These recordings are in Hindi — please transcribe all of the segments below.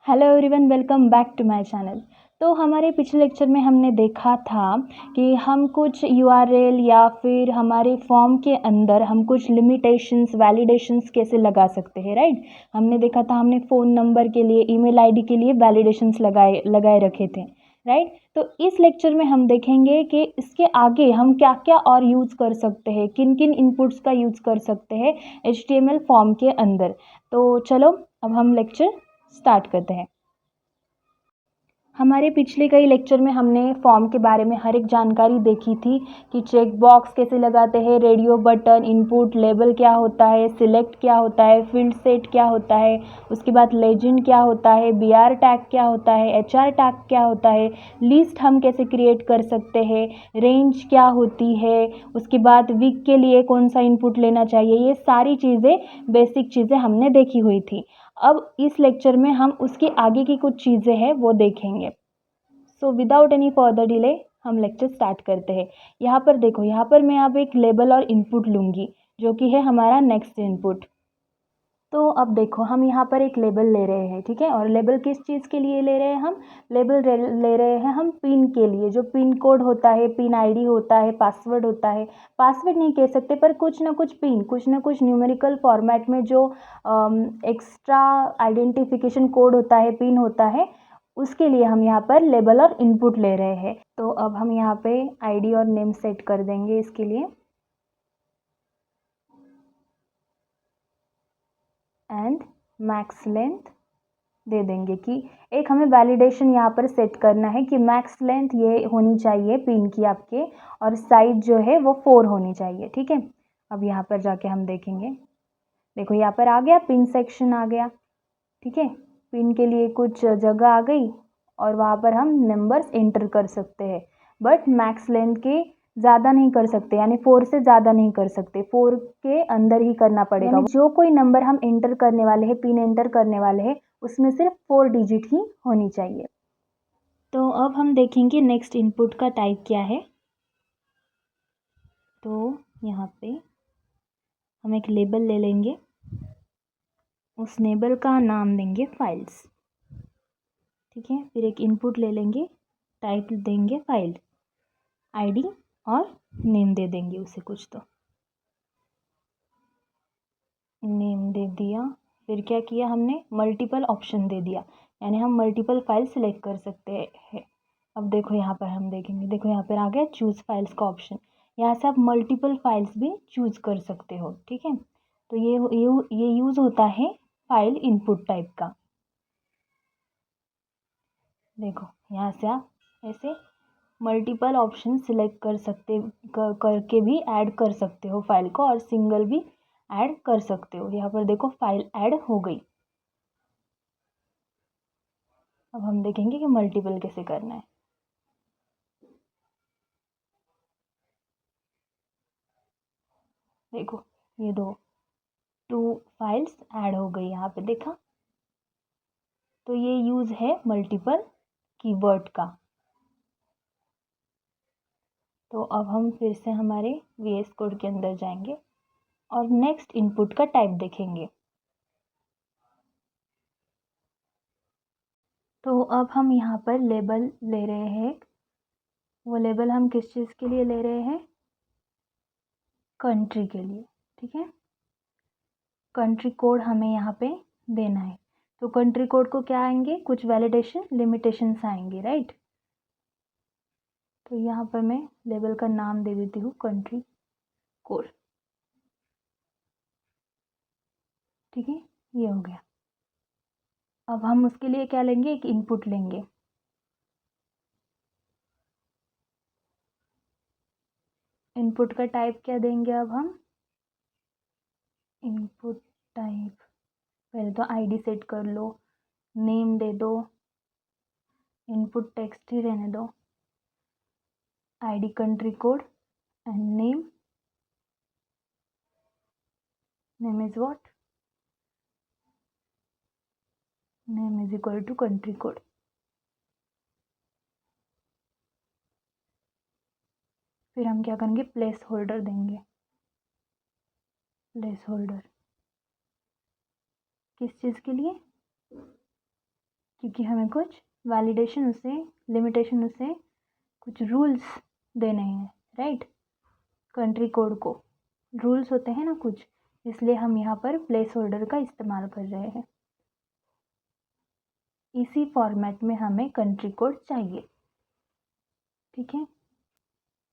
Hello everyone, welcome back to my channel. तो हमारे पिछले लेक्चर में हमने देखा था कि हम कुछ यूआरएल या फिर हमारे फॉर्म के अंदर हम कुछ लिमिटेशंस वैलिडेशंस कैसे लगा सकते हैं, राइट। हमने देखा था, हमने फ़ोन नंबर के लिए, ईमेल आईडी के लिए वैलिडेशंस लगाए रखे थे, राइट। तो इस लेक्चर में हम देखेंगे कि इसके आगे हम क्या क्या और यूज़ कर सकते हैं, किन किन इनपुट्स का यूज़ कर सकते हैं HTML फॉर्म के अंदर। तो चलो अब हम लेक्चर स्टार्ट करते हैं। हमारे पिछले कई लेक्चर में हमने फॉर्म के बारे में हर एक जानकारी देखी थी कि चेक बॉक्स कैसे लगाते हैं, रेडियो बटन, इनपुट, लेबल क्या होता है, सिलेक्ट क्या होता है, फील्ड सेट क्या होता है, उसके बाद लेजेंड क्या होता है, BR टैग क्या होता है, HR टैग क्या होता है, लिस्ट हम कैसे क्रिएट कर सकते हैं, रेंज क्या होती है, उसके बाद वीक के लिए कौन सा इनपुट लेना चाहिए। ये सारी चीज़ें, बेसिक चीज़ें हमने देखी हुई थी। अब इस लेक्चर में हम उसके आगे की कुछ चीज़ें हैं वो देखेंगे। So without any further delay हम लेक्चर स्टार्ट करते हैं। यहाँ पर देखो, यहाँ पर मैं अब एक लेबल और इनपुट लूँगी जो कि है हमारा नेक्स्ट इनपुट। तो अब देखो, हम यहाँ पर एक लेबल ले रहे हैं, ठीक है। और लेबल किस चीज़ के लिए ले रहे हैं? हम लेबल ले रहे हैं हम पिन के लिए। जो पिन कोड होता है, पिन आईडी होता है, पासवर्ड होता है, पासवर्ड नहीं कह सकते पर कुछ ना कुछ पिन, कुछ ना कुछ न्यूमेरिकल फॉर्मेट में जो एक्स्ट्रा आइडेंटिफिकेशन कोड होता है, पिन होता है, उसके लिए हम यहाँ पर लेबल और इनपुट ले रहे हैं। तो अब हम यहाँ पे आईडी और नेम सेट कर देंगे इसके लिए, एंड मैक्स लेंथ दे देंगे कि एक हमें वैलिडेशन यहाँ पर सेट करना है कि मैक्स लेंथ ये होनी चाहिए पिन की आपके, और साइज जो है वो 4 होनी चाहिए, ठीक है। अब यहाँ पर जाके हम देखेंगे, देखो यहाँ पर आ गया, पिन सेक्शन आ गया, ठीक है। पिन के लिए कुछ जगह आ गई और वहाँ पर हम नंबर्स एंटर कर सकते हैं, बट मैक्स लेंथ के ज़्यादा नहीं कर सकते, यानी 4 से ज़्यादा नहीं कर सकते, 4 के अंदर ही करना पड़ेगा। यानी जो कोई नंबर हम एंटर करने वाले हैं, पिन एंटर करने वाले हैं, उसमें सिर्फ 4 डिजिट ही होनी चाहिए। तो अब हम देखेंगे नेक्स्ट इनपुट का टाइप क्या है। तो यहाँ पे हम एक लेबल ले लेंगे, उस लेबल का नाम देंगे फाइल्स, ठीक है। फिर एक इनपुट ले लेंगे, टाइप देंगे फाइल, आईडी और नेम दे देंगे उसे कुछ, तो नेम दे दिया। फिर क्या किया हमने, मल्टीपल ऑप्शन दे दिया, यानी हम मल्टीपल फाइल सिलेक्ट कर सकते हैं। अब देखो यहाँ पर हम देखेंगे, देखो यहाँ पर आ गया चूज़ फाइल्स का ऑप्शन, यहाँ से आप मल्टीपल फाइल्स भी चूज़ कर सकते हो, ठीक है। तो ये यूज़ होता है फाइल इनपुट टाइप का। देखो यहाँ से आप ऐसे मल्टीपल ऑप्शन सिलेक्ट कर सकते, करके भी ऐड कर सकते हो फाइल को, और सिंगल भी ऐड कर सकते हो। यहाँ पर देखो फाइल ऐड हो गई। अब हम देखेंगे कि मल्टीपल कैसे करना है। देखो ये 2 फाइल्स ऐड हो गई यहाँ पे, देखा। तो ये यूज़ है मल्टीपल कीवर्ड का। तो अब हम फिर से हमारे VS कोड के अंदर जाएंगे और नेक्स्ट इनपुट का टाइप देखेंगे। तो अब हम यहाँ पर लेबल ले रहे हैं, वो लेबल हम किस चीज़ के लिए ले रहे हैं? कंट्री के लिए, ठीक है। कंट्री कोड हमें यहाँ पे देना है। तो कंट्री कोड को क्या आएंगे, कुछ वैलिडेशन लिमिटेशंस आएंगे, राइट। तो यहाँ पर मैं लेबल का नाम दे देती हूँ कंट्री कोड, ठीक है। ये हो गया। अब हम उसके लिए क्या लेंगे, एक इनपुट लेंगे। इनपुट का टाइप क्या देंगे अब हम? इनपुट टाइप पहले तो आईडी सेट कर लो, नेम दे दो, इनपुट टेक्स्ट ही रहने दो, ID country code and name is what, name is equal to country code. फिर हम क्या करेंगे, प्लेस होल्डर देंगे। प्लेस होल्डर किस चीज़ के लिए? क्योंकि हमें कुछ वैलिडेशन उसे, लिमिटेशन उसे, कुछ रूल्स देने हैं, राइट। कंट्री कोड को रूल्स होते हैं ना कुछ, इसलिए हम यहाँ पर प्लेस होल्डर का इस्तेमाल कर रहे हैं। इसी फॉर्मेट में हमें कंट्री कोड चाहिए, ठीक है।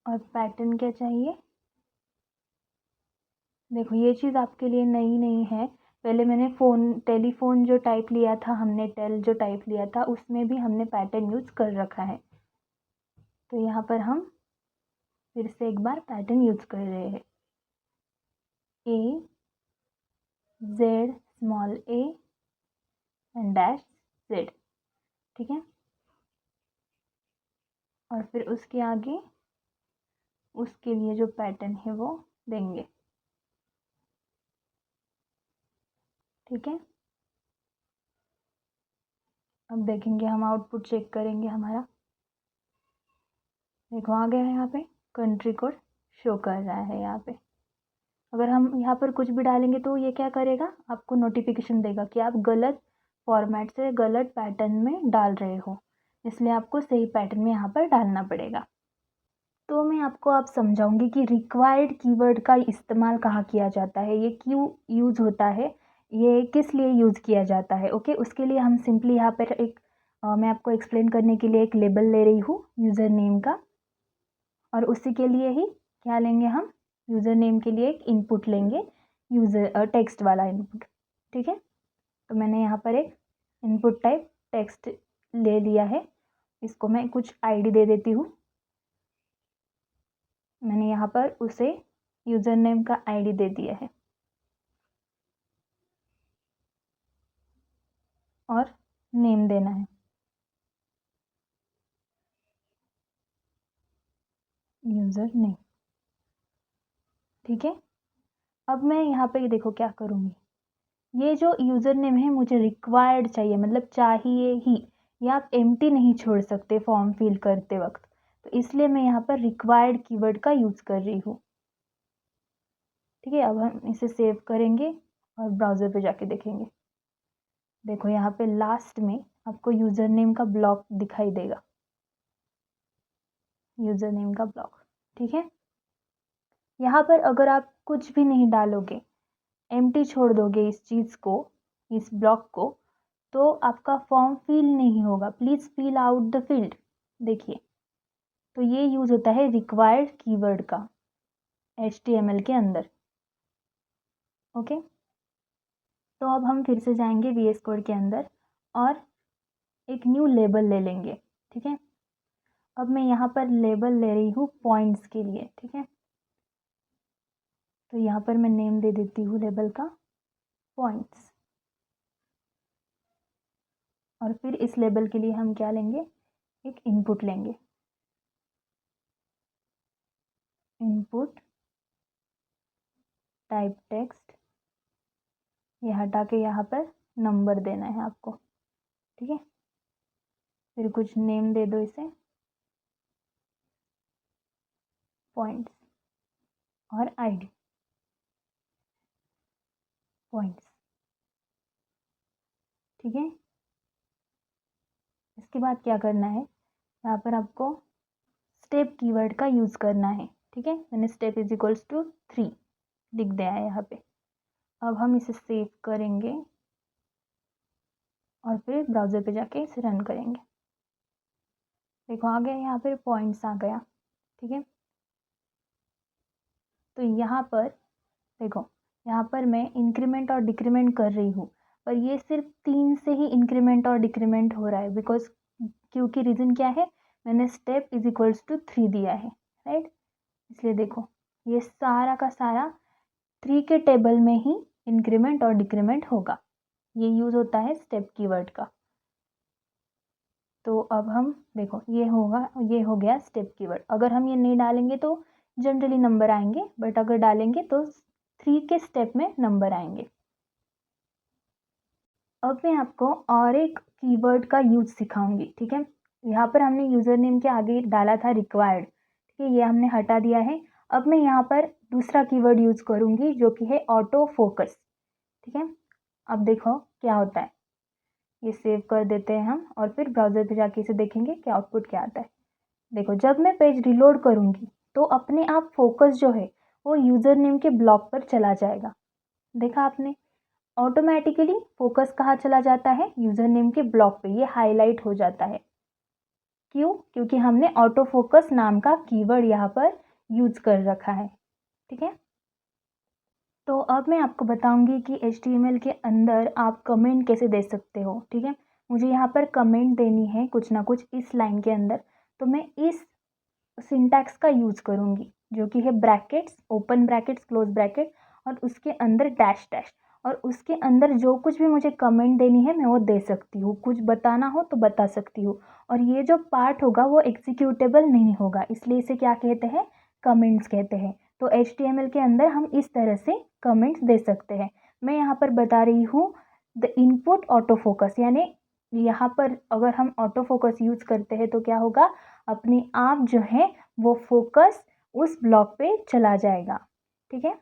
और पैटर्न क्या चाहिए, देखो ये चीज़ आपके लिए नई नहीं है। पहले मैंने टेलीफोन जो टाइप लिया था, हमने टेल जो टाइप लिया था, उसमें भी हमने पैटर्न यूज़ कर रखा है। तो यहाँ पर हम फिर से एक बार पैटर्न यूज़ कर रहे हैं। A Z small a and dash Z, ठीक है। और फिर उसके आगे उसके लिए जो पैटर्न है वो देंगे, ठीक है। अब देखेंगे, हम आउटपुट चेक करेंगे हमारा। देखो आ गया है, यहाँ पे कंट्री कोड शो कर रहा है यहाँ पे। अगर हम यहाँ पर कुछ भी डालेंगे तो ये क्या करेगा, आपको नोटिफिकेशन देगा कि आप गलत फॉर्मेट से गलत पैटर्न में डाल रहे हो, इसलिए आपको सही पैटर्न में यहाँ पर डालना पड़ेगा। तो मैं आपको अब समझाऊंगी कि रिक्वायर्ड कीवर्ड का इस्तेमाल कहाँ किया जाता है, ये क्यों यूज़ होता है, ये किस लिए यूज़ किया जाता है। ओके, उसके लिए हम सिंपली यहाँ पर मैं आपको एक्सप्लेन करने के लिए एक लेबल ले रही हूँ यूज़र नेम का, और उसी के लिए ही क्या लेंगे हम, यूज़र नेम के लिए एक इनपुट लेंगे, टेक्स्ट वाला इनपुट, ठीक है। तो मैंने यहाँ पर एक इनपुट टाइप टेक्स्ट ले लिया है, इसको मैं कुछ आईडी दे देती हूँ। मैंने यहाँ पर उसे यूज़र नेम का आईडी दे दिया है, और नेम देना है यूज़र नेम, ठीक है। अब मैं यहाँ पे देखो क्या करूँगी, ये जो यूज़र नेम है मुझे रिक्वायर्ड चाहिए, मतलब चाहिए ही, ये आप एम्प्टी नहीं छोड़ सकते फॉर्म फिल करते वक्त, तो इसलिए मैं यहाँ पर रिक्वायर्ड कीवर्ड का यूज़ कर रही हूँ, ठीक है। अब हम इसे सेव करेंगे और ब्राउज़र पे जाके देखेंगे। देखो यहाँ पे लास्ट में आपको यूज़र नेम का ब्लॉक दिखाई देगा, यूज़र नेम का ब्लॉक, ठीक है। यहाँ पर अगर आप कुछ भी नहीं डालोगे, एम्प्टी छोड़ दोगे इस चीज़ को, इस ब्लॉक को, तो आपका फॉर्म फिल नहीं होगा। Please fill out the field, देखिए। तो ये यूज़ होता है रिक्वायर्ड कीवर्ड का HTML के अंदर, ओके। तो अब हम फिर से जाएंगे VS कोड के अंदर और एक न्यू लेबल ले लेंगे, ठीक है। अब मैं यहाँ पर लेबल ले रही हूँ पॉइंट्स के लिए, ठीक है। तो यहाँ पर मैं नेम दे देती हूँ लेबल का पॉइंट्स, और फिर इस लेबल के लिए हम क्या लेंगे, एक इनपुट लेंगे, इनपुट टाइप टेक्स्ट, ये हटा के यहाँ पर नंबर देना है आपको, ठीक है। फिर कुछ नेम दे दो इसे, पॉइंट्स, और आईडी पॉइंट्स, ठीक है। इसके बाद क्या करना है, यहाँ पर आपको स्टेप कीवर्ड का यूज़ करना है, ठीक है। मैंने स्टेप इज इक्वल्स टू 3 लिख दिया है यहाँ पे। अब हम इसे सेव करेंगे और फिर ब्राउज़र पे जाके इसे रन करेंगे। देखो आ गया, यहाँ पर पॉइंट्स आ गया, ठीक है। तो यहाँ पर देखो, यहाँ पर मैं इंक्रीमेंट और डिक्रीमेंट कर रही हूँ, पर ये सिर्फ 3 से ही इंक्रीमेंट और डिक्रीमेंट हो रहा है, बिकॉज क्योंकि रीज़न क्या है, मैंने स्टेप इज इक्वल्स टू 3 दिया है, राइट। इसलिए देखो ये सारा का सारा 3 के टेबल में ही इंक्रीमेंट और डिक्रीमेंट होगा, ये यूज़ होता है स्टेप कीवर्ड का। तो अब हम देखो ये होगा, ये हो गया स्टेप कीवर्ड। अगर हम ये नहीं डालेंगे तो जनरली नंबर आएंगे, बट अगर डालेंगे तो 3 के स्टेप में नंबर आएंगे। अब मैं आपको और एक कीवर्ड का यूज सिखाऊंगी, ठीक है। यहाँ पर हमने यूज़र नेम के आगे डाला था रिक्वायर्ड, ठीक है, ये हमने हटा दिया है। अब मैं यहाँ पर दूसरा कीवर्ड यूज़ करूँगी जो कि है ऑटो फोकस, ठीक है। अब देखो क्या होता है, ये सेव कर देते हैं हम और फिर ब्राउज़र पे जाके इसे देखेंगे कि आउटपुट क्या आता है। देखो जब मैं पेज रिलोड करूँगी तो अपने आप फोकस जो है वो यूज़र नेम के ब्लॉक पर चला जाएगा। देखा आपने, ऑटोमेटिकली फोकस कहाँ चला जाता है, यूज़र नेम के ब्लॉक पे, ये हाईलाइट हो जाता है। क्यों? क्योंकि हमने ऑटो फोकस नाम का कीवर्ड यहाँ पर यूज़ कर रखा है। ठीक है, तो अब मैं आपको बताऊंगी कि HTML के अंदर आप कमेंट कैसे दे सकते हो। ठीक है, मुझे यहाँ पर कमेंट देनी है कुछ ना कुछ इस लाइन के अंदर, तो मैं इस सिंटैक्स का यूज़ करूँगी जो कि है brackets, open brackets, close bracket और उसके अंदर डैश डैश, और उसके अंदर जो कुछ भी मुझे कमेंट देनी है मैं वो दे सकती हूँ, कुछ बताना हो तो बता सकती हूँ। और ये जो पार्ट होगा वो एग्जीक्यूटेबल नहीं होगा, इसलिए इसे क्या कहते हैं, कमेंट्स कहते हैं। तो HTML के अंदर हम इस तरह से कमेंट्स दे सकते हैं। मैं यहाँ पर बता रही हूँ द इनपुट ऑटो फोकस, यानी यहाँ पर अगर हम ऑटो फोकस यूज़ करते हैं तो क्या होगा, अपने आप जो है वो फोकस उस ब्लॉक पे चला जाएगा। ठीक है,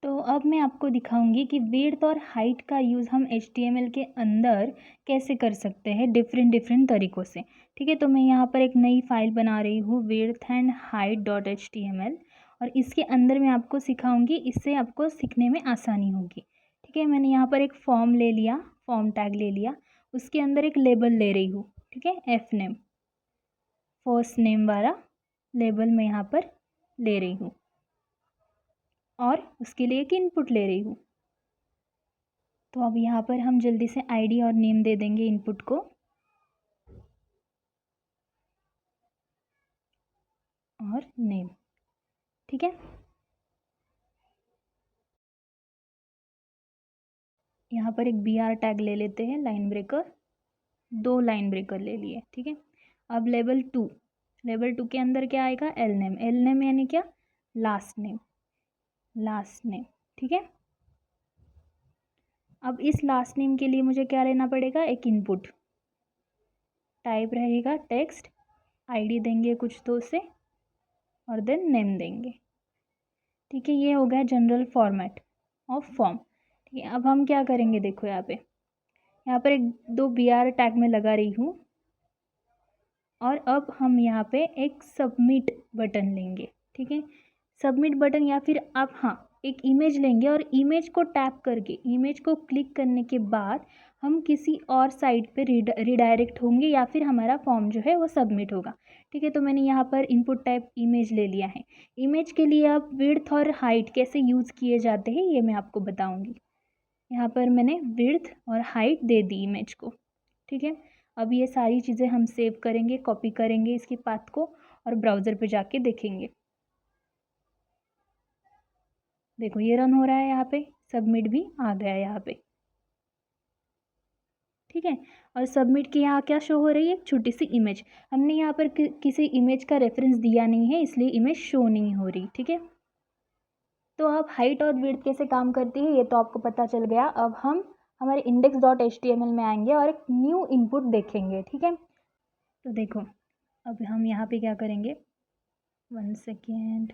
तो अब मैं आपको दिखाऊंगी कि विड्थ और हाइट का यूज़ हम HTML के अंदर कैसे कर सकते हैं डिफरेंट डिफरेंट तरीक़ों से। ठीक है, तो मैं यहाँ पर एक नई फाइल बना रही हूँ width_and_height.html, और इसके अंदर मैं आपको सिखाऊंगी, इससे आपको सीखने में आसानी होगी। ठीक है, मैंने यहाँ पर एक फॉर्म ले लिया, फॉर्म टैग ले लिया, उसके अंदर एक लेबल ले रही हूँ। ठीक है, fname, फर्स्ट नेम वाला लेबल मैं यहाँ पर ले रही हूँ और उसके लिए एक इनपुट ले रही हूँ। तो अब यहाँ पर हम जल्दी से आईडी और नेम दे देंगे इनपुट को, और नेम। ठीक है, यहाँ पर एक BR टैग ले लेते हैं, लाइन ब्रेकर, 2 लाइन ब्रेकर ले लिए। ठीक है, अब लेवल 2, लेवल 2 के अंदर क्या आएगा, एल नेम यानी क्या, लास्ट नेम, लास्ट नेम। ठीक है, अब इस लास्ट नेम के लिए मुझे क्या लेना पड़ेगा, एक इनपुट टाइप रहेगा टेक्स्ट, आईडी देंगे कुछ तो से, और देन नेम देंगे। ठीक है, ये हो गया जनरल फॉर्मेट ऑफ फॉर्म। ठीक है, अब हम क्या करेंगे, देखो यहाँ पर एक 2 BR टैग में लगा रही हूँ, और अब हम यहाँ पे एक सबमिट बटन लेंगे। ठीक है, सबमिट बटन, या फिर आप एक इमेज लेंगे और इमेज को टैप करके, इमेज को क्लिक करने के बाद हम किसी और साइट पे रिडायरेक्ट होंगे, या फिर हमारा फॉर्म जो है वो सबमिट होगा। ठीक है, तो मैंने यहाँ पर इनपुट टाइप इमेज ले लिया है। इमेज के लिए अब विड्थ और हाइट कैसे यूज़ किए जाते हैं ये मैं आपको बताऊँगी। यहाँ पर मैंने विड्थ और हाइट दे दी इमेज को। ठीक है, अब ये सारी चीज़ें हम सेव करेंगे, कॉपी करेंगे इसकी पाथ को, और ब्राउज़र पे जाके देखेंगे। देखो ये रन हो रहा है, यहाँ पे सबमिट भी आ गया यहाँ पे। ठीक है, और सबमिट की यहाँ क्या शो हो रही है, एक छोटी सी इमेज। हमने यहाँ पर किसी इमेज का रेफरेंस दिया नहीं है, इसलिए इमेज शो नहीं हो रही। ठीक है, तो अब हाइट और विड्थ कैसे काम करती है ये तो आपको पता चल गया। अब हम हमारे index.html में आएंगे और एक न्यू इनपुट देखेंगे। ठीक है, तो देखो अब हम यहाँ पे क्या करेंगे, 1 सेकेंड,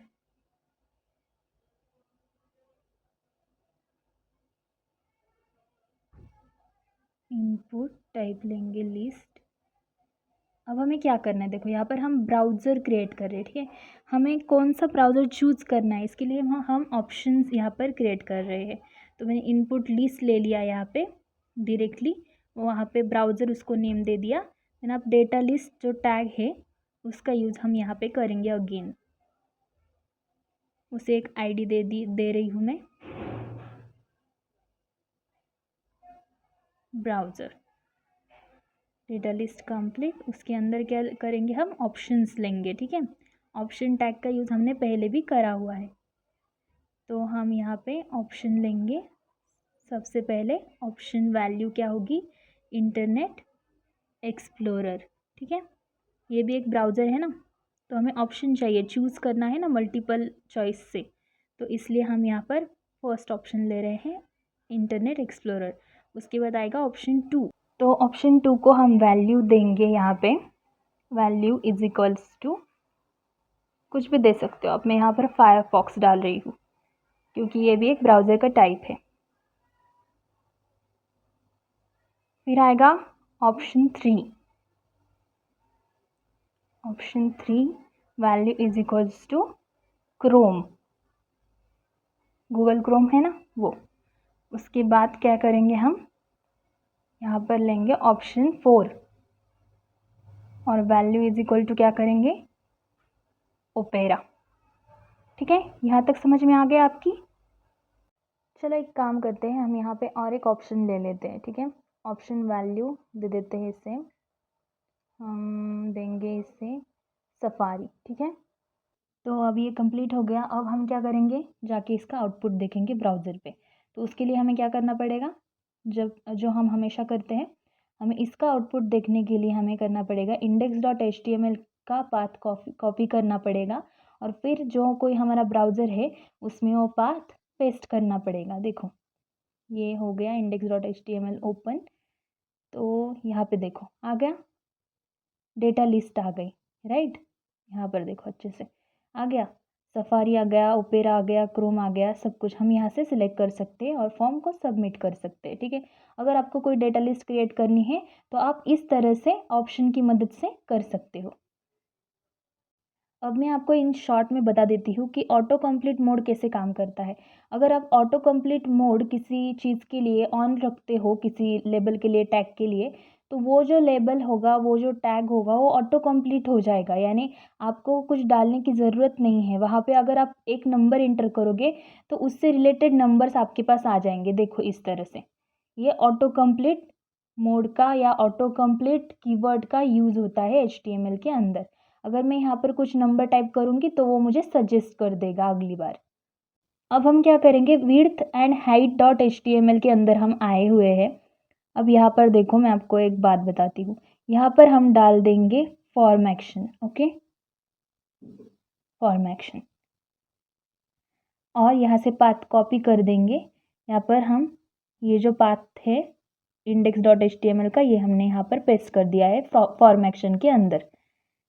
इनपुट टाइप लेंगे लिस्ट। अब हमें क्या करना है, देखो यहाँ पर हम ब्राउज़र क्रिएट कर रहे हैं। ठीक है, हमें कौन सा ब्राउज़र चूज़ करना है, इसके लिए हम ऑप्शंस यहाँ पर क्रिएट कर रहे हैं। तो मैंने इनपुट लिस्ट ले लिया यहाँ पे डायरेक्टली, वहाँ पे ब्राउज़र उसको नेम दे दिया। देन आप डेटा लिस्ट जो टैग है उसका यूज़ हम यहाँ पे करेंगे अगेन, उसे एक आईडी दे रही हूँ मैं, ब्राउज़र डेटा लिस्ट कंप्लीट। उसके अंदर क्या करेंगे, हम ऑप्शंस लेंगे। ठीक है, ऑप्शन टैग का यूज़ हमने पहले भी करा हुआ है, तो हम यहाँ पे ऑप्शन लेंगे। सबसे पहले ऑप्शन वैल्यू क्या होगी, इंटरनेट एक्सप्लोरर। ठीक है, ये भी एक ब्राउज़र है ना, तो हमें ऑप्शन चाहिए, चूज़ करना है ना मल्टीपल चॉइस से, तो इसलिए हम यहाँ पर फर्स्ट ऑप्शन ले रहे हैं, इंटरनेट एक्सप्लोरर। उसके बाद आएगा ऑप्शन 2, तो ऑप्शन 2 को हम वैल्यू देंगे यहाँ पे, वैल्यू इज इक्वल्स टू कुछ भी दे सकते हो आप, मैं यहाँ पर फायरफॉक्स डाल रही हूँ क्योंकि ये भी एक ब्राउज़र का टाइप है। फिर आएगा option 3, option 3 value is equals to Chrome, Google Chrome है ना वो। उसके बाद क्या करेंगे हम, यहाँ पर लेंगे ऑप्शन 4 और वैल्यू इज इक्वल टू क्या करेंगे, ओपेरा। ठीक है, यहाँ तक समझ में आ गया आपकी। चलो एक काम करते हैं, हम यहाँ पे और एक ऑप्शन ले लेते हैं। ठीक है, ऑप्शन वैल्यू दे देते हैं इसे, हम देंगे इसे सफारी। ठीक है, तो अब ये कंप्लीट हो गया। अब हम क्या करेंगे, जाके इसका आउटपुट देखेंगे ब्राउज़र पे। तो उसके लिए हमें क्या करना पड़ेगा, जब जो हम हमेशा करते हैं, हमें इसका आउटपुट देखने के लिए हमें करना पड़ेगा index.html का पाथ कॉपी करना पड़ेगा और फिर जो कोई हमारा ब्राउज़र है उसमें वो पाथ पेस्ट करना पड़ेगा। देखो ये हो गया index.html ओपन, तो यहाँ पे देखो आ गया, डेटा लिस्ट आ गई, राइट। यहाँ पर देखो अच्छे से आ गया, सफारी आ गया, ओपेरा आ गया, क्रोम आ गया, सब कुछ हम यहाँ से सिलेक्ट कर सकते हैं और फॉर्म को सबमिट कर सकते हैं। ठीक है, अगर आपको कोई डेटा लिस्ट क्रिएट करनी है तो आप इस तरह से ऑप्शन की मदद से कर सकते हो। अब मैं आपको इन शॉर्ट में बता देती हूँ कि ऑटो कंप्लीट मोड कैसे काम करता है। अगर आप ऑटो कंप्लीट मोड किसी चीज़ के लिए ऑन रखते हो, किसी लेबल के लिए, टैग के लिए, तो वो जो लेबल होगा, वो जो टैग होगा, वो ऑटो कंप्लीट हो जाएगा। यानी आपको कुछ डालने की ज़रूरत नहीं है। वहाँ पे अगर आप एक नंबर इंटर करोगे तो उससे रिलेटेड नंबर्स आपके पास आ जाएंगे। देखो इस तरह से ये ऑटो कंप्लीट मोड का या ऑटो कंप्लीट कीवर्ड का यूज़ होता है HTML के अंदर। अगर मैं यहाँ पर कुछ नंबर टाइप करूँगी तो वो मुझे सजेस्ट कर देगा अगली बार। अब हम क्या करेंगे, width and height dot HTML के अंदर हम आए हुए हैं। अब यहाँ पर देखो मैं आपको एक बात बताती हूँ, यहाँ पर हम डाल देंगे form action. Okay, form action, और यहाँ से पाथ कॉपी कर देंगे। यहाँ पर हम ये जो पाथ है index.html का, ये हमने यहाँ पर पेस्ट कर दिया है फॉर्म एक्शन के अंदर।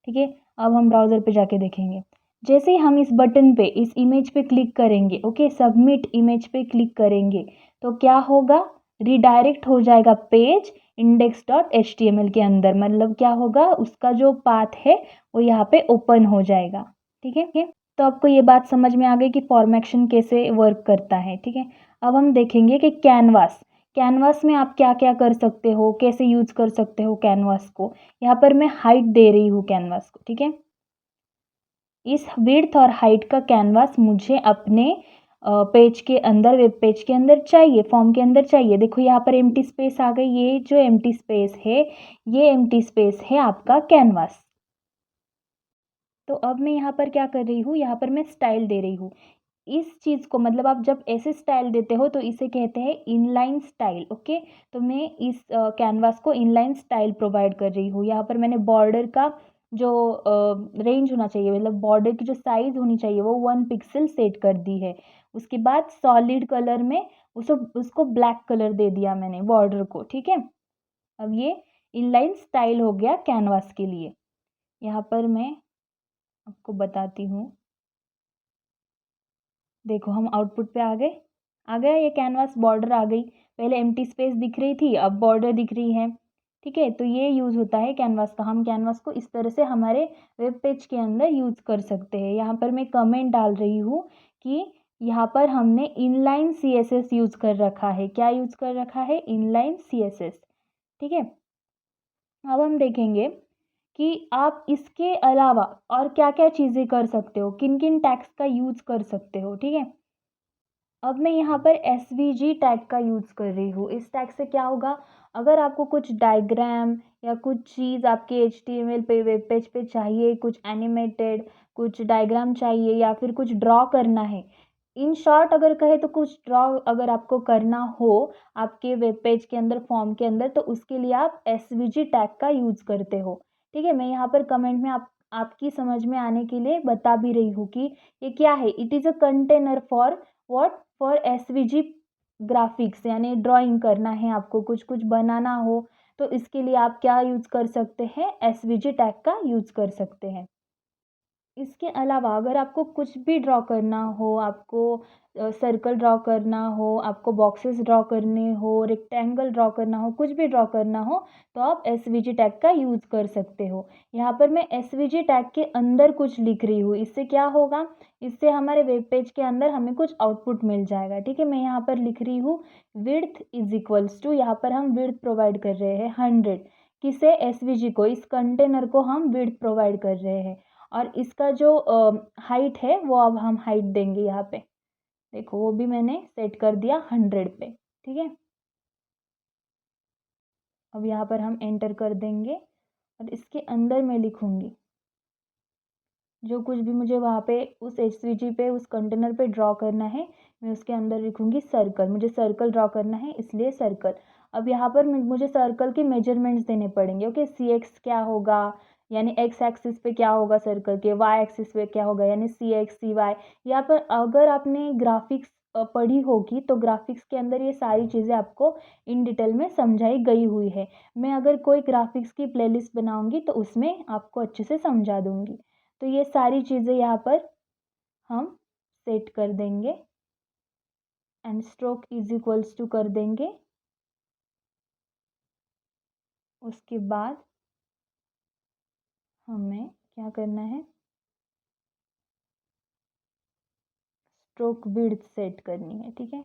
ठीक है, अब हम ब्राउज़र पे जाके देखेंगे। जैसे ही हम इस बटन पे, इस इमेज पे क्लिक करेंगे, ओके, सबमिट इमेज पे क्लिक करेंगे, तो क्या होगा, रिडायरेक्ट हो जाएगा पेज index.html के अंदर। मतलब क्या होगा, उसका जो पाथ है वो यहाँ पे ओपन हो जाएगा। ठीक है, तो आपको ये बात समझ में आ गई कि फॉर्म एक्शन कैसे वर्क करता है। ठीक है, अब हम देखेंगे कि कैनवास, कैनवास में आप क्या क्या कर सकते हो, कैसे यूज कर सकते हो कैनवास को। यहाँ पर मैं हाइट दे रही हूँ कैनवास को। ठीक है, इस विड्थ और हाइट का कैनवास मुझे अपने पेज के अंदर, वेब पेज के अंदर चाहिए, फॉर्म के अंदर चाहिए। देखो यहाँ पर एम्प्टी स्पेस आ गई, ये जो एम्प्टी स्पेस है, ये एम्प्टी स्पेस है आपका कैनवास। तो अब मैं यहाँ पर क्या कर रही हूँ, यहाँ पर मैं स्टाइल दे रही हूँ इस चीज़ को। मतलब आप जब ऐसे स्टाइल देते हो तो इसे कहते हैं इनलाइन स्टाइल। ओके, तो मैं इस कैनवास को इनलाइन स्टाइल प्रोवाइड कर रही हूँ। यहाँ पर मैंने बॉर्डर का जो रेंज होना चाहिए, मतलब बॉर्डर की जो साइज़ होनी चाहिए, वो 1 पिक्सल सेट कर दी है। उसके बाद सॉलिड कलर में उसको ब्लैक कलर दे दिया मैंने बॉर्डर को। ठीक है, अब ये इनलाइन स्टाइल हो गया कैनवास के लिए। यहाँ पर मैं आपको बताती हूँ, देखो हम आउटपुट पे आ गया ये कैनवास, बॉर्डर आ गई। पहले एम्प्टी स्पेस दिख रही थी, अब बॉर्डर दिख रही है। ठीक है, तो ये यूज़ होता है कैनवास का। हम कैनवास को इस तरह से हमारे वेब पेज के अंदर यूज़ कर सकते हैं। यहाँ पर मैं कमेंट डाल रही हूँ कि यहाँ पर हमने इनलाइन CSS यूज़ कर रखा है। क्या यूज़ कर रखा है, इनलाइन CSS। ठीक है, अब हम देखेंगे कि आप इसके अलावा और क्या क्या चीज़ें कर सकते हो, किन किन टैग्स का यूज़ कर सकते हो। ठीक है, अब मैं यहाँ पर SVG टैग का यूज़ कर रही हूँ। इस टैग से क्या होगा, अगर आपको कुछ डायग्राम या कुछ चीज़ आपके HTML पे, वेब पेज पे चाहिए, कुछ एनिमेटेड, कुछ डायग्राम चाहिए या फिर कुछ ड्रॉ करना है, इन शॉर्ट अगर कहे तो कुछ ड्रॉ अगर आपको करना हो आपके वेब पेज के अंदर, फॉर्म के अंदर, तो उसके लिए आप SVG टैग का यूज़ करते हो। ठीक है, मैं यहाँ पर कमेंट में आपकी समझ में आने के लिए बता भी रही हूँ कि ये क्या है। It is a container for what, for SVG graphics, यानी ड्राइंग करना है आपको, कुछ कुछ बनाना हो, तो इसके लिए आप क्या यूज़ कर सकते हैं, SVG टैग का यूज़ कर सकते हैं। इसके अलावा अगर आपको कुछ भी ड्रॉ करना हो, आपको सर्कल ड्रॉ करना हो, आपको बॉक्सेस ड्रॉ करने हो, रेक्टेंगल ड्रॉ करना हो, कुछ भी ड्रॉ करना हो तो आप एसवीजी टैग का यूज़ कर सकते हो। यहाँ पर मैं एसवीजी टैग के अंदर कुछ लिख रही हूँ। इससे क्या होगा, इससे हमारे वेब पेज के अंदर हमें कुछ आउटपुट मिल जाएगा। ठीक है, मैं यहाँ पर लिख रही हूँ विड्थ इज इक्वल्स टू, यहाँ पर हम विड्थ प्रोवाइड कर रहे हैं 100। किसे, एसवीजी को, इस कंटेनर को हम विड्थ प्रोवाइड कर रहे हैं। और इसका जो हाइट है वो अब हम हाइट देंगे यहाँ पे। देखो वो भी मैंने सेट कर दिया 100 पे। ठीक है, अब यहाँ पर हम एंटर कर देंगे और इसके अंदर मैं लिखूँगी जो कुछ भी मुझे वहाँ पे उस एसवीजी पे, उस कंटेनर पे ड्रॉ करना है, मैं उसके अंदर लिखूँगी सर्कल। मुझे सर्कल ड्रॉ करना है इसलिए सर्कल। अब यहाँ पर मुझे सर्कल के मेजरमेंट्स देने पड़ेंगे। ओके, सी एक्स क्या होगा, यानी एक्स एक्सिस पे क्या होगा सर्कल के, वाई एक्सिस पे क्या होगा, यानी सी एक्स सी वाई। यहाँ पर अगर आपने ग्राफिक्स पढ़ी होगी तो ग्राफिक्स के अंदर ये सारी चीज़ें आपको इन डिटेल में समझाई गई हुई है। मैं अगर कोई ग्राफिक्स की प्लेलिस्ट बनाऊँगी तो उसमें आपको अच्छे से समझा दूँगी। तो ये सारी चीज़ें यहाँ पर हम सेट कर देंगे and stroke is equals to कर देंगे। उसके बाद हमें क्या करना है, स्ट्रोक विड्थ सेट करनी है। ठीक है,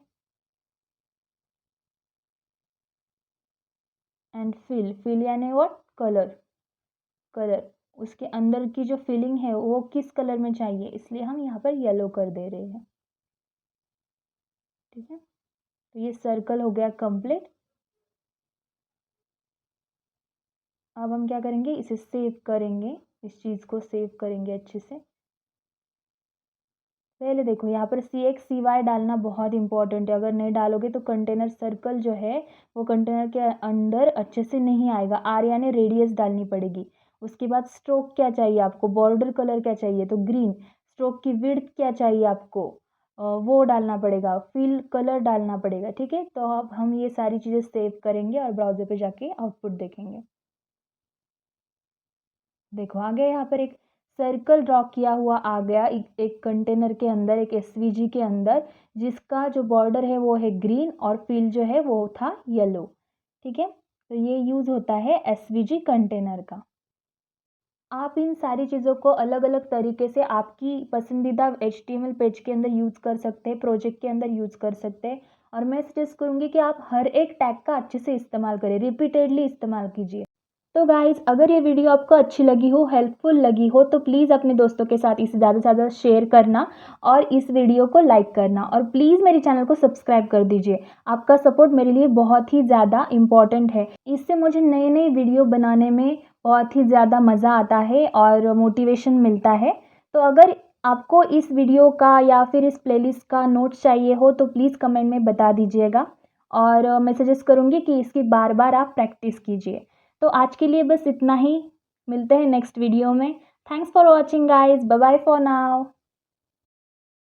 एंड फिल यानी व्हाट, कलर। उसके अंदर की जो फिलिंग है वो किस कलर में चाहिए, इसलिए हम यहाँ पर येलो कर दे रहे हैं। ठीक है, तो ये सर्कल हो गया कंप्लीट। अब हम क्या करेंगे, इसे सेव करेंगे, इस चीज़ को सेव करेंगे अच्छे से। पहले देखो यहाँ पर सी एक्स सी वाई डालना बहुत इंपॉर्टेंट है। अगर नहीं डालोगे तो कंटेनर सर्कल जो है वो कंटेनर के अंदर अच्छे से नहीं आएगा। आर यानी रेडियस डालनी पड़ेगी। उसके बाद स्ट्रोक क्या चाहिए आपको, बॉर्डर कलर क्या चाहिए तो ग्रीन। स्ट्रोक की विड्थ क्या चाहिए आपको, वो डालना पड़ेगा। फिल कलर डालना पड़ेगा। ठीक है, तो अब हम ये सारी चीज़ें सेव करेंगे और ब्राउज़र पे जाके आउटपुट देखेंगे। देखो आ गया, यहाँ पर एक सर्कल ड्रॉ किया हुआ आ गया एक कंटेनर के अंदर, एक एसवीजी के अंदर, जिसका जो बॉर्डर है वो है ग्रीन और फिल जो है वो था येलो। ठीक है, तो ये यूज़ होता है एसवीजी कंटेनर का। आप इन सारी चीज़ों को अलग अलग तरीके से आपकी पसंदीदा एचटीएमएल पेज के अंदर यूज़ कर सकते हैं, प्रोजेक्ट के अंदर यूज़ कर सकते हैं। और मैं सजेस्ट करूँगी कि आप हर एक टैग का अच्छे से इस्तेमाल करें, रिपीटेडली इस्तेमाल कीजिए। तो गाइज़ अगर ये वीडियो आपको अच्छी लगी हो, हेल्पफुल लगी हो तो प्लीज़ अपने दोस्तों के साथ इसे ज़्यादा से ज़्यादा शेयर करना और इस वीडियो को लाइक करना और प्लीज़ मेरे चैनल को सब्सक्राइब कर दीजिए। आपका सपोर्ट मेरे लिए बहुत ही ज़्यादा इम्पॉर्टेंट है। इससे मुझे नए नए वीडियो बनाने में बहुत ही ज़्यादा मज़ा आता है और मोटिवेशन मिलता है। तो अगर आपको इस वीडियो का या फिर इस प्लेलिस्ट का नोट्स चाहिए हो तो प्लीज़ कमेंट में बता दीजिएगा और मैं सजेस्ट करूँगी कि इसकी बार बार आप प्रैक्टिस कीजिए। तो आज के लिए बस इतना ही, मिलते हैं नेक्स्ट वीडियो में। Thanks for watching guys, bye bye for now.